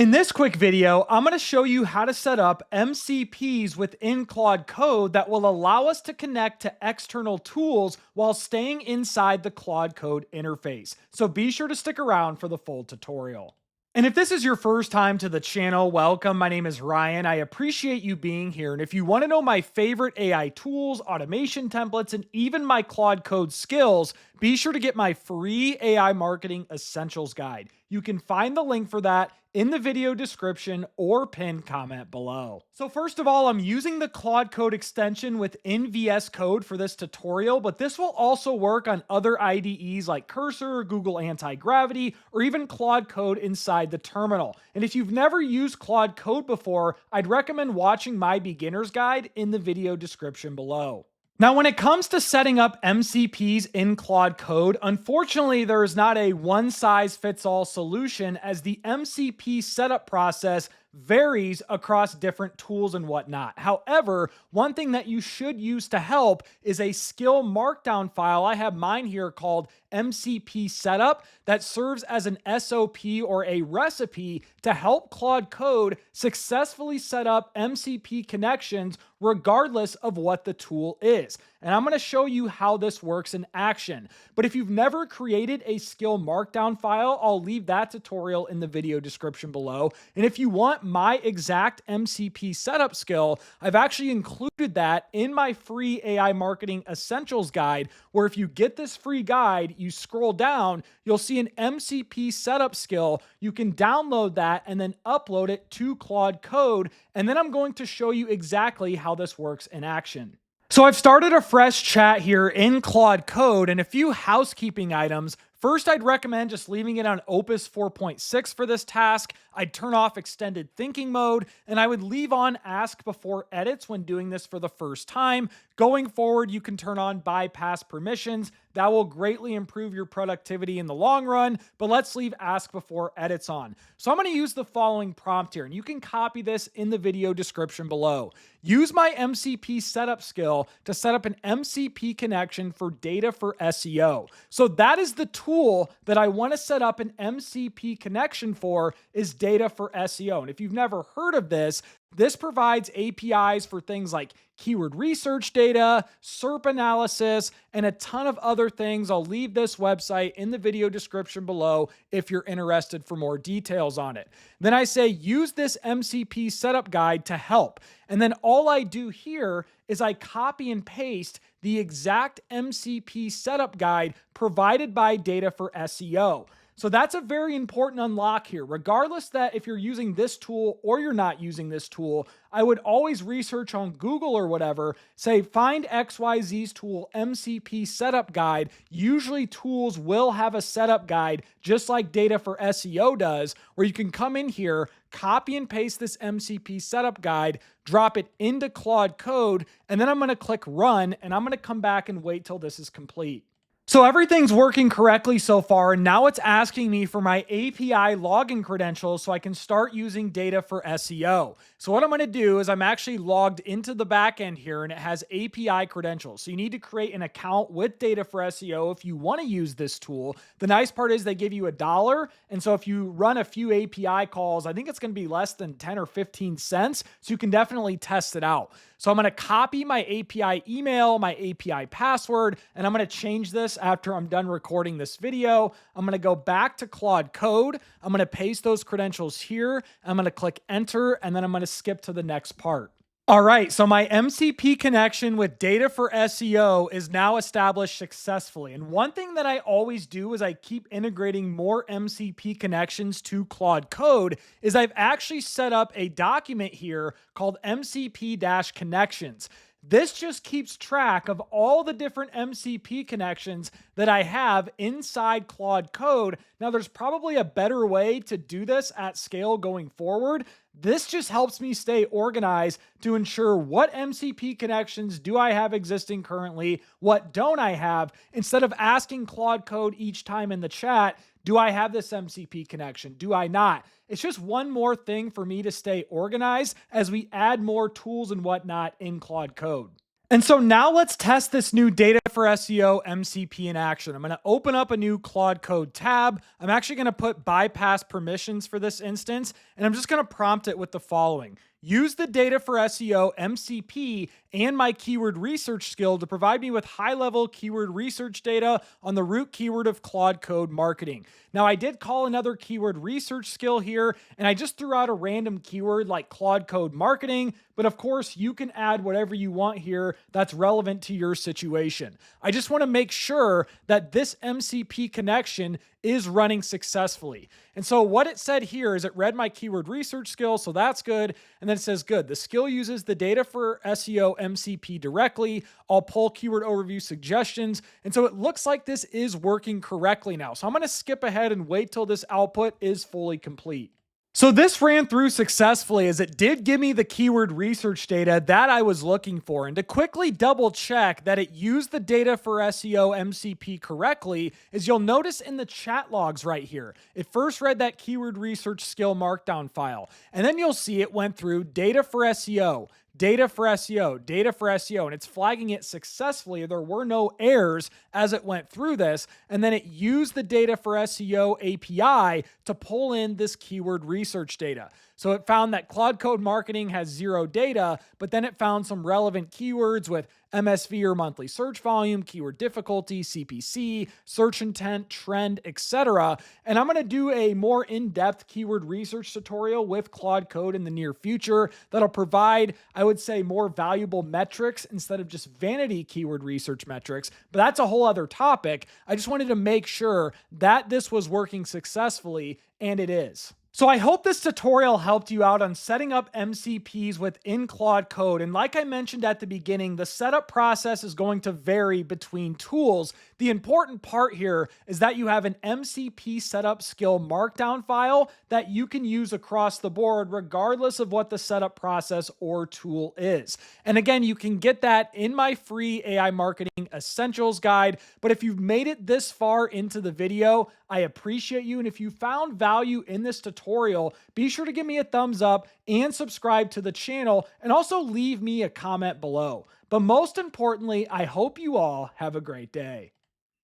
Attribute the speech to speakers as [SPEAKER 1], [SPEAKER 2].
[SPEAKER 1] In this quick video, I'm going to show you how to set up MCPs within Claude Code that will allow us to connect to external tools while staying inside the Claude Code interface. So be sure to stick around for the full tutorial. And if this is your first time to the channel, welcome. My name is Ryan. I appreciate you being here. And if you want to know my favorite AI tools, automation templates, and even my Claude Code skills, be sure to get my free AI Marketing Essentials Guide. You can find the link for that in the video description or pinned comment below. So first of all, I'm using the Claude Code extension within VS Code for this tutorial, but this will also work on other IDEs like Cursor, Google Anti-Gravity, or even Claude Code inside the terminal. And if you've never used Claude Code before, I'd recommend watching my beginner's guide in the video description below. Now, when it comes to setting up MCPs in Claude Code, unfortunately, there is not a one-size-fits-all solution, as the MCP setup process varies across different tools and whatnot. However, one thing that you should use to help is a skill markdown file. I have mine here called MCP Setup that serves as an SOP or a recipe to help Claude Code successfully set up MCP connections regardless of what the tool is. And I'm going to show you how this works in action. But if you've never created a skill markdown file, I'll leave that tutorial in the video description below. And if you want my exact MCP setup skill, I've actually included that in my free AI Marketing Essentials Guide, where if you get this free guide, you scroll down, you'll see an MCP setup skill. You can download that and then upload it to Claude Code. And then I'm going to show you exactly how this works in action. So I've started a fresh chat here in Claude Code, and a few housekeeping items. First, I'd recommend just leaving it on Opus 4.6 for this task. I'd turn off extended thinking mode, and I would leave on ask before edits when doing this for the first time. Going forward, you can turn on bypass permissions. That will greatly improve your productivity in the long run, but let's leave ask before edits on. So I'm going to use the following prompt here, and you can copy this in the video description below. Use my MCP setup skill to set up an MCP connection for data for SEO. So that is the tool that I want to set up an MCP connection for, is data for SEO. And if you've never heard of this, this provides APIs for things like keyword research data, SERP analysis, and a ton of other things. I'll leave this website in the video description below if you're interested for more details on it. Then I say use this MCP setup guide to help. And then all I do here is I copy and paste the exact MCP setup guide provided by Data for SEO. So that's a very important unlock here. Regardless that if you're using this tool or you're not using this tool, I would always research on Google or whatever, say find XYZ's tool MCP setup guide. Usually tools will have a setup guide just like Data for SEO does, where you can come in here, copy and paste this MCP setup guide, drop it into Claude Code, and then I'm going to click run, and I'm going to come back and wait till this is complete. So everything's working correctly so far, and now it's asking me for my API login credentials so I can start using Data for SEO. So what I'm going to do is I'm actually logged into the backend here, and it has API credentials. So you need to create an account with Data for SEO if you want to use this tool. The nice part is they give you $1, and so if you run a few API calls, I think it's going to be less than 10 or 15 cents, so you can definitely test it out. So I'm going to copy my API email, my API password, and I'm going to change this after I'm done recording this video. I'm going to go back to Claude Code. I'm going to paste those credentials here. I'm going to click enter, and then I'm going to skip to the next part. All right, so my MCP connection with Data for SEO is now established successfully. And one thing that I always do is I keep integrating more MCP connections to Claude Code is I've actually set up a document here called MCP-connections. This just keeps track of all the different MCP connections that I have inside Claude Code. Now, there's probably a better way to do this at scale going forward. This just helps me stay organized to ensure what MCP connections do I have existing currently, what don't I have, instead of asking Claude Code each time in the chat, do I have this MCP connection? Do I not? It's just one more thing for me to stay organized as we add more tools and whatnot in Claude Code. And so now let's test this new Data for SEO MCP in action. I'm going to open up a new Claude Code tab. I'm actually going to put bypass permissions for this instance, and I'm just going to prompt it with the following. Use the Data for SEO MCP and my keyword research skill to provide me with high-level keyword research data on the root keyword of Claude Code marketing. Now, I did call another keyword research skill here, and I just threw out a random keyword like Claude Code marketing, but of course, you can add whatever you want here that's relevant to your situation. I just want to make sure that this MCP connection is running successfully. And so what it said here is it read my keyword research skill, so that's good. And then it says, good, the skill uses the Data for SEO MCP directly. I'll pull keyword overview suggestions. And so it looks like this is working correctly now. So I'm going to skip ahead and wait till this output is fully complete. So this ran through successfully as it did give me the keyword research data that I was looking for. And to quickly double check that it used the Data for SEO MCP correctly is you'll notice in the chat logs right here, it first read that keyword research skill markdown file. And then you'll see it went through Data for SEO, Data for SEO, Data for SEO, and it's flagging it successfully. There were no errors as it went through this, and then it used the Data for SEO API to pull in this keyword research data. So it found that Claude Code marketing has 0 data, but then it found some relevant keywords with MSV or monthly search volume, keyword difficulty, CPC, search intent, trend, etc. And I'm going to do a more in-depth keyword research tutorial with Claude Code in the near future that'll provide, I would say, more valuable metrics instead of just vanity keyword research metrics. But that's a whole other topic. I just wanted to make sure that this was working successfully, and it is. So I hope this tutorial helped you out on setting up MCPs within Claude Code. And like I mentioned at the beginning, the setup process is going to vary between tools. The important part here is that you have an MCP Setup Skill Markdown file that you can use across the board regardless of what the setup process or tool is. And again, you can get that in my free AI Marketing Essentials guide. But if you've made it this far into the video, I appreciate you. And if you found value in this tutorial, be sure to give me a thumbs up and subscribe to the channel, and also leave me a comment below. But most importantly, I hope you all have a great day.